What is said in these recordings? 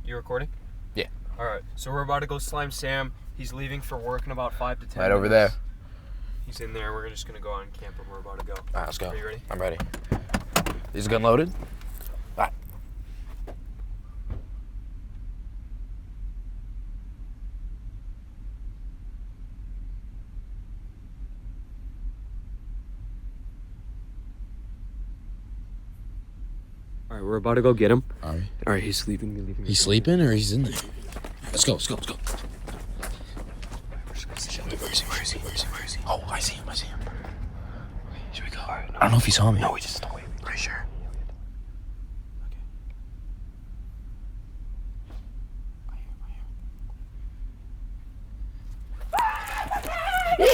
You recording? Yeah. All right. So we're about to go slime Sam. He's leaving for work in about 5 to 10 Right minutes. over there. He's in there. We're just gonna go out and camp, and we're about to go. All right, let's go. Are you ready? I'm ready. Is the gun loaded? All right. All right, we're about to go get him. All right. All right, he's sleeping. We're leaving. He's sleeping or he's in there? Let's go. Where is he? Oh, I see him. Okay, should we go? All right, no. I don't know if he saw me. No, we just don't wait. Are you sure? He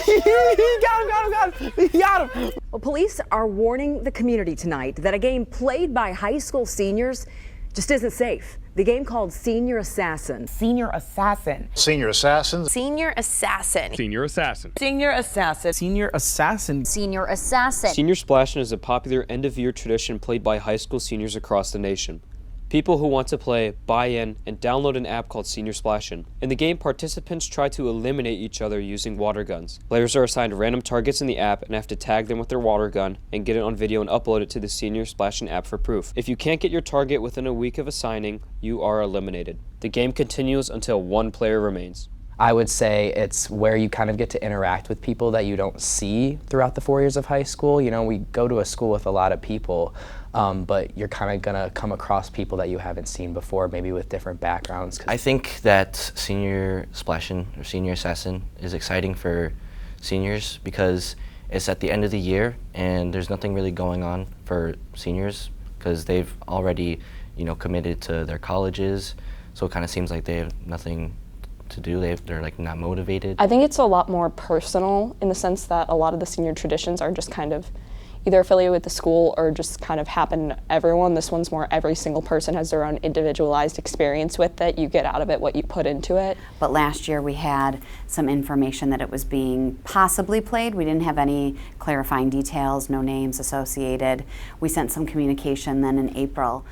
got him. Well, police are warning the community tonight that a game played by high school seniors just isn't safe. The game called Senior Assassin. Senior Assassin. Senior Assassin. Senior Assassin. Senior Assassin. Senior Assassin. Senior Assassin. Senior Assassin. Senior Splashin is a popular end-of-year tradition played by high school seniors across the nation. People who want to play buy in and download an app called Senior Splashin. In the game, participants try to eliminate each other using water guns. Players are assigned random targets in the app and have to tag them with their water gun and get it on video and upload it to the Senior Splashin app for proof. If you can't get your target within a week of assigning, you are eliminated. The game continues until one player remains. I would say it's where you kind of get to interact with people that you don't see throughout the 4 years of high school. You know, we go to a school with a lot of people, but you're kind of gonna come across people that you haven't seen before, maybe with different backgrounds. I think that Senior Splashin or Senior Assassin is exciting for seniors because it's at the end of the year and there's nothing really going on for seniors because they've already, committed to their colleges. So it kind of seems like they have nothing to do. They're like not motivated. I think it's a lot more personal in the sense that a lot of the senior traditions are just kind of either affiliated with the school or just kind of happen to everyone. This one's more every single person has their own individualized experience with it. You get out of it what you put into it. But last year we had some information that it was being possibly played. We didn't have any clarifying details, no names associated. We sent some communication then in April.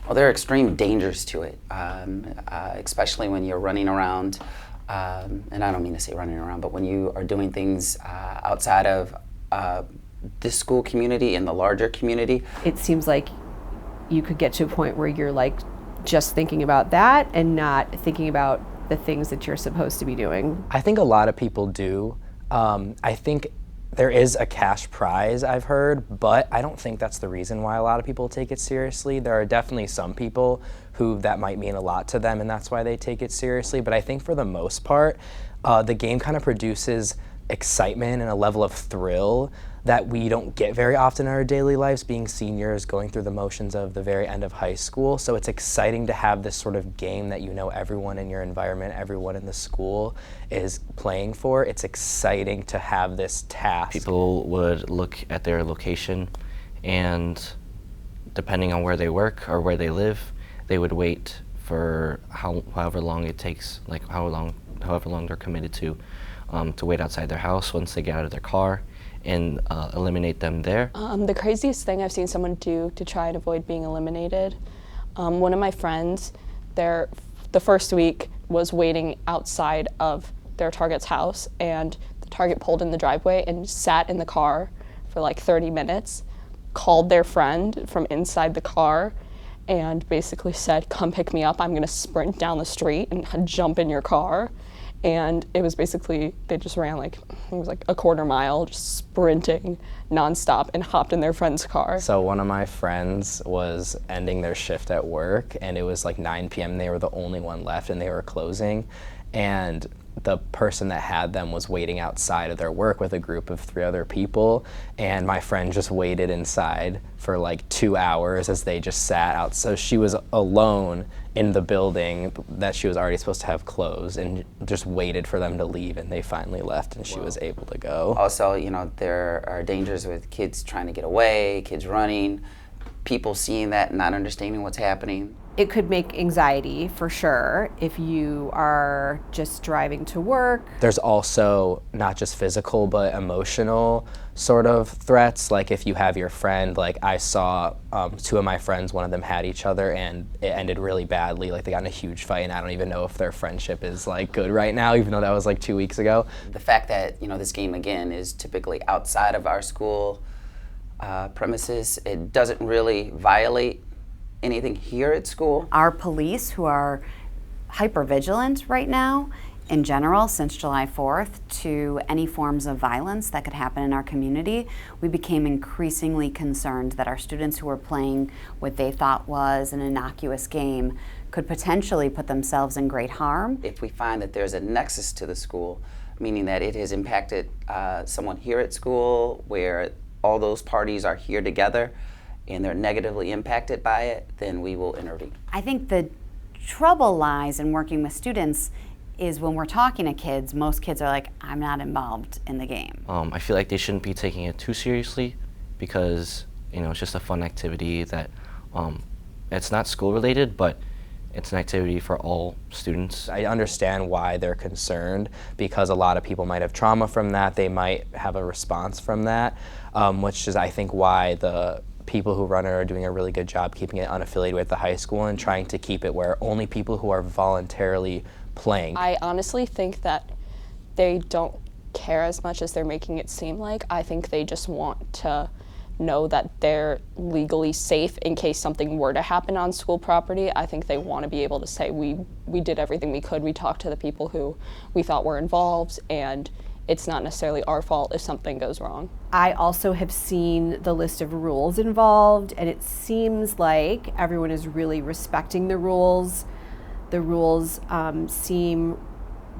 Well, there are extreme dangers to it, especially when you're running around, and I don't mean to say running around, but when you are doing things outside of this school community and the larger community. It seems like you could get to a point where you're like just thinking about that and not thinking about the things that you're supposed to be doing. I think a lot of people do. I think there is a cash prize, I've heard, but I don't think that's the reason why a lot of people take it seriously. There are definitely some people who that might mean a lot to them and that's why they take it seriously, but I think for the most part, the game kind of produces excitement and a level of thrill that we don't get very often in our daily lives, being seniors, going through the motions of the very end of high school. So it's exciting to have this sort of game that everyone in your environment, everyone in the school is playing for. It's exciting to have this task. People would look at their location and depending on where they work or where they live, they would wait for however long it takes, like however long they're committed to wait outside their house once they get out of their car and eliminate them there. The craziest thing I've seen someone do to try and avoid being eliminated, one of my friends, the first week was waiting outside of their target's house and the target pulled in the driveway and sat in the car for like 30 minutes, called their friend from inside the car and basically said, come pick me up, I'm gonna sprint down the street and jump in your car. And it was basically, they just ran it was like a quarter mile, just sprinting nonstop and hopped in their friend's car. So one of my friends was ending their shift at work and it was like 9 p.m. They were the only one left and they were closing. And the person that had them was waiting outside of their work with a group of 3 other people. And my friend just waited inside for like 2 hours as they just sat out. So she was alone in the building that she was already supposed to have closed and just waited for them to leave and they finally left and she was able to go. Also, there are dangers with kids trying to get away, kids running, people seeing that and not understanding what's happening. It could make anxiety for sure if you are just driving to work. There's also not just physical but emotional sort of threats. Like if you have your friend, like I saw two of my friends, one of them had each other and it ended really badly. Like they got in a huge fight and I don't even know if their friendship is like good right now, even though that was like 2 weeks ago. The fact that, you know, this game again is typically outside of our school premises, it doesn't really violate anything here at school. Our police, who are hyper-vigilant right now, in general, since July 4th, to any forms of violence that could happen in our community, we became increasingly concerned that our students who were playing what they thought was an innocuous game could potentially put themselves in great harm. If we find that there's a nexus to the school, meaning that it has impacted someone here at school, where all those parties are here together, and they're negatively impacted by it, then we will intervene. I think the trouble lies in working with students is when we're talking to kids, most kids are like, I'm not involved in the game. I feel like they shouldn't be taking it too seriously because, you know, it's just a fun activity that it's not school related, but it's an activity for all students. I understand why they're concerned because a lot of people might have trauma from that. They might have a response from that, which is, I think, why the people who run it are doing a really good job keeping it unaffiliated with the high school and trying to keep it where only people who are voluntarily playing. I honestly think that they don't care as much as they're making it seem like. I think they just want to know that they're legally safe in case something were to happen on school property. I think they want to be able to say we did everything we could. We talked to the people who we thought were involved, and it's not necessarily our fault if something goes wrong. I also have seen the list of rules involved, and it seems like everyone is really respecting the rules. The rules seem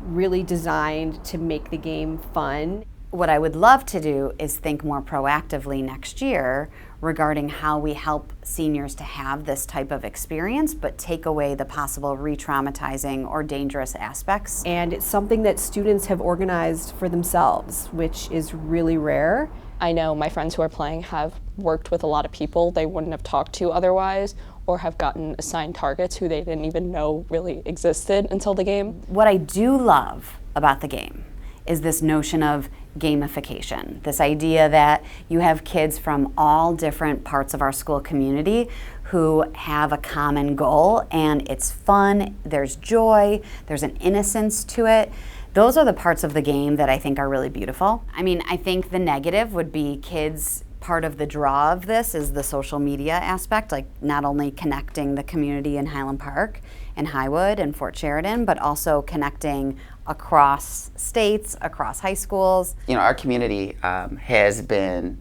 really designed to make the game fun. What I would love to do is think more proactively next year regarding how we help seniors to have this type of experience, but take away the possible re-traumatizing or dangerous aspects. And it's something that students have organized for themselves, which is really rare. I know my friends who are playing have worked with a lot of people they wouldn't have talked to otherwise, or have gotten assigned targets who they didn't even know really existed until the game. What I do love about the game is this notion of gamification, this idea that you have kids from all different parts of our school community who have a common goal, and it's fun, there's joy, there's an innocence to it. Those are the parts of the game that I think are really beautiful. I mean, I think the negative would be kids. Part of the draw of this is the social media aspect, like not only connecting the community in Highland Park and Highwood and Fort Sheridan, but also connecting across states, across high schools. You know, our community has been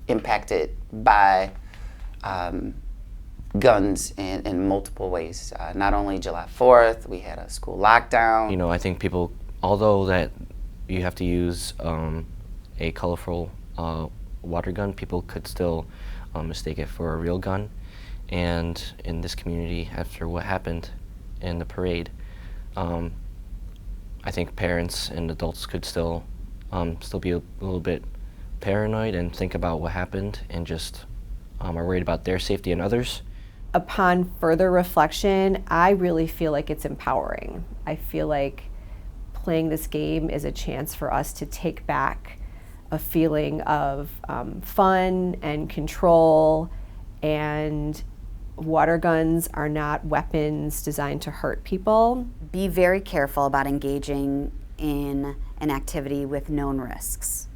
impacted by guns in multiple ways. Not only July 4th, we had a school lockdown. You know, I think people, although that you have to use a colorful water gun, people could still mistake it for a real gun. And in this community, after what happened in the parade, I think parents and adults could still be a little bit paranoid and think about what happened and just are worried about their safety and others. Upon further reflection, I really feel like it's empowering. I feel like playing this game is a chance for us to take back a feeling of fun and control, and water guns are not weapons designed to hurt people. Be very careful about engaging in an activity with known risks.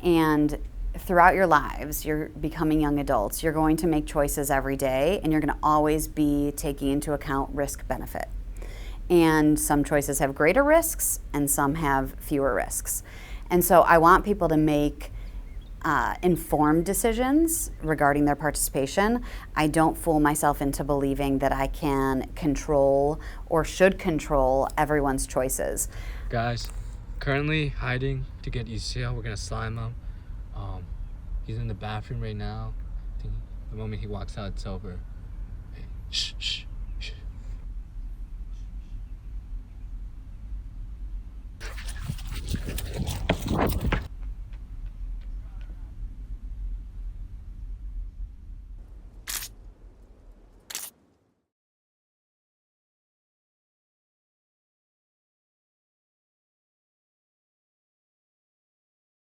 And throughout your lives, you're becoming young adults, you're going to make choices every day, and you're going to always be taking into account risk-benefit. And some choices have greater risks, and some have fewer risks. And so I want people to make informed decisions regarding their participation. I don't fool myself into believing that I can control or should control everyone's choices. Guys, currently hiding to get UCL. We're gonna slime him. He's in the bathroom right now. I think the moment he walks out, it's over. Hey, shh, shh.